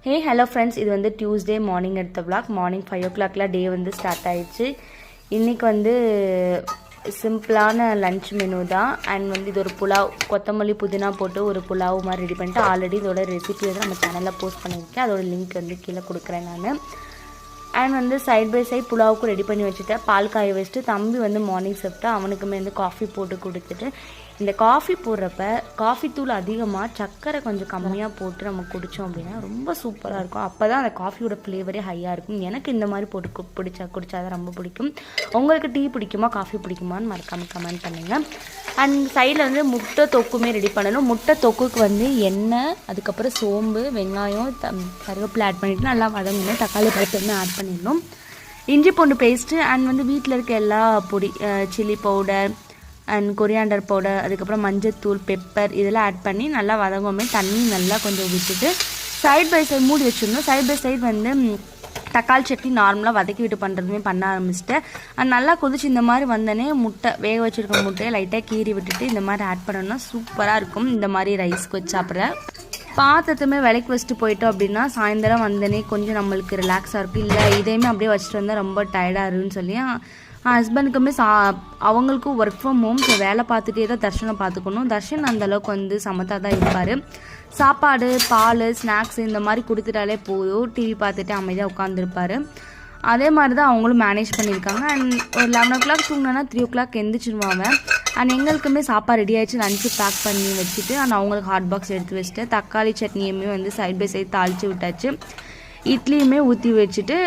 Hey hello friends, இது வந்து Tuesday morning எடுத்த vlog. மார்னிங் 5 o'clock டே வந்து ஸ்டார்ட் ஆயிடுச்சு. இன்றைக்கி வந்து சிம்பிளான லன்ச் மெனு தான். அண்ட் வந்து இது ஒரு புலாவ், கொத்தமல்லி புதினா போட்டு ஒரு புலாவ் மாதிரி ரெடி பண்ணிட்டு ஆல்ரெடி இதோட ரெசிபி வந்து நம்ம சேனலில் போஸ்ட் பண்ணியிருக்கேன். அதோட லிங்க் வந்து கீழே கொடுக்குறேன் நான். அண்ட் வந்து சைட் பை சைட் புலாவுக்கும் ரெடி பண்ணி வச்சுட்டேன். பால் காய வச்சுட்டு தம்பி வந்து மார்னிங் சாப்பிட்டா அவனுக்குமே வந்து காஃபி போட்டு கொடுத்துட்டு, இந்த காஃபி போடுறப்ப காஃபி தூள் அதிகமாக சர்க்கரை கொஞ்சம் கம்மியாக போட்டு நம்ம குடித்தோம் அப்படின்னா ரொம்ப சூப்பராக இருக்கும். அப்போ தான் அந்த காஃபியோட ஃப்ளேவரே ஹையாக இருக்கும். எனக்கு இந்த மாதிரி போட்டு குடித்தா ரொம்ப பிடிக்கும். உங்களுக்கு டீ பிடிக்குமா காஃபி பிடிக்குமான்னு மறக்காமல் கமெண்ட் பண்ணுங்கள். அண்ட் சைடில் வந்து முட்டை தொக்குமே ரெடி பண்ணணும். முட்டை தொக்குக்கு வந்து எண்ணெய், அதுக்கப்புறம் சோம்பு, வெங்காயம், கருவேப்பிலை ஆட் பண்ணிவிட்டு நல்லா வதங்கணும். தக்காளி பழத்தை ஆட் பண்ணிடணும். இஞ்சி பூண்டு பேஸ்ட்டு அண்ட் வந்து வீட்டில் இருக்க எல்லா பொடி, chilli powder and coriander powder, அதுக்கப்புறம் மஞ்சத்தூள், பெப்பர் இதெல்லாம் ஆட் பண்ணி நல்லா வதங்குமே. தண்ணி நல்லா கொஞ்சம் விட்டுட்டு சைட் பை சைட் மூடி வச்சிடணும். சைட் பை சைட் வந்து தக்காளி சட்னி நார்மலாக வதக்கி விட்டு பண்ணுறதுமே பண்ண ஆரம்பிச்சிட்டேன். அண்ட் நல்லா கொதிச்சு இந்த மாதிரி வந்தோடனே முட்டை, வேக வச்சுருக்க முட்டையை லைட்டாக கீறி விட்டுட்டு இந்த மாதிரி ஆட் பண்ணோம்னா சூப்பராக இருக்கும். இந்த மாதிரி ரைஸ்க்கு வச்சு சாப்பிட்ற பாத்திரத்துமே விலைக்கு வச்சுட்டு போயிட்டோம் அப்படின்னா சாயந்தரம் வந்தனே கொஞ்சம் நம்மளுக்கு ரிலாக்ஸாக இருக்கும். இல்லை இதையுமே அப்படியே வச்சுட்டு வந்தால் ரொம்ப டயர்டாக இருக்குன்னு சொல்லி ஹஸ்பண்டுக்குமே அவங்களுக்கும் ஒர்க் ஃப்ரம் ஹோம். ஸோ வேலை பார்த்துட்டே தான் தர்ஷனை பார்த்துக்கணும். தர்ஷன் அந்தளவுக்கு வந்து சமத்தாக தான் இருப்பார். சாப்பாடு, பால், ஸ்நாக்ஸ் இந்த மாதிரி கொடுத்துட்டாலே போதும், டிவி பார்த்துட்டு அமைதியாக உட்காந்துருப்பார். அதே மாதிரி தான் அவங்களும் மேனேஜ் பண்ணியிருக்காங்க. அண்ட் ஒரு 11 o'clock தூங்கினா 3 o'clock எந்திரிச்சிருவாங்க. அண்ட் எங்களுக்குமே சாப்பாடு ரெடி ஆகிடுச்சு. லஞ்சு பேக் பண்ணி வச்சுட்டு அண்ட் அவங்களுக்கு ஹாட் பாக்ஸ் எடுத்து வச்சுட்டு தக்காளி சட்னியுமே வந்து சைட் பை சைட் தாளித்து விட்டாச்சு. இட்லியுமே ஊற்றி வச்சுட்டு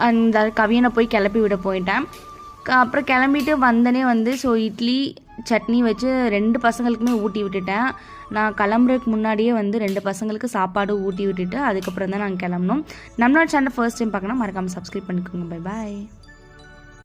அந்த கவியனை போய் கிளப்பி விட போயிட்டேன். அப்புறம் கிளம்பிட்டு வந்தனே வந்து ஸோ இட்லி சட்னி வச்சு 2 பசங்களுக்குமே ஊட்டி விட்டுட்டேன். நான் கிளம்புறதுக்கு முன்னாடியே வந்து 2 பசங்களுக்கு சாப்பாடு ஊட்டி விட்டுட்டு அதுக்கப்புறம் தான் நாங்கள் கிளம்பணும். நம்மளோட சேனல் ஃபர்ஸ்ட் டைம் பார்க்கணும் மறக்காமல் சப்ஸ்கிரைப் பண்ணிக்கோங்க. Bye bye.